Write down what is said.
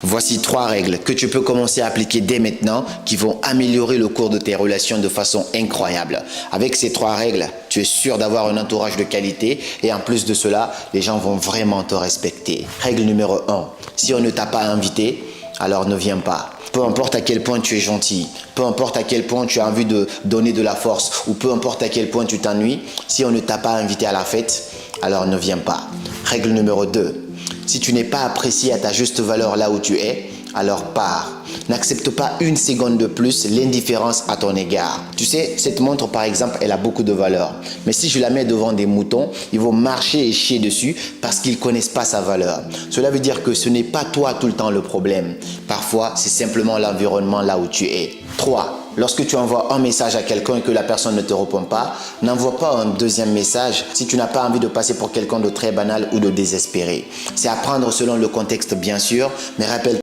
Voici 3 règles que tu peux commencer à appliquer dès maintenant qui vont améliorer le cours de tes relations de façon incroyable. Avec ces 3 règles, tu es sûr d'avoir un entourage de qualité et en plus de cela, les gens vont vraiment te respecter. Règle numéro 1. Si on ne t'a pas invité, alors ne viens pas. Peu importe à quel point tu es gentil, peu importe à quel point tu as envie de donner de la force ou peu importe à quel point tu t'ennuies, si on ne t'a pas invité à la fête, alors ne viens pas. Règle numéro 2. Si tu n'es pas apprécié à ta juste valeur là où tu es, alors pars. N'accepte pas une seconde de plus l'indifférence à ton égard. Tu sais, cette montre par exemple, elle a beaucoup de valeur. Mais si je la mets devant des moutons, ils vont marcher et chier dessus parce qu'ils ne connaissent pas sa valeur. Cela veut dire que ce n'est pas toi tout le temps le problème. Parfois, c'est simplement l'environnement là où tu es. 3. Lorsque tu envoies un message à quelqu'un et que la personne ne te répond pas, n'envoie pas un deuxième message si tu n'as pas envie de passer pour quelqu'un de très banal ou de désespéré. C'est à prendre selon le contexte bien sûr, mais rappelle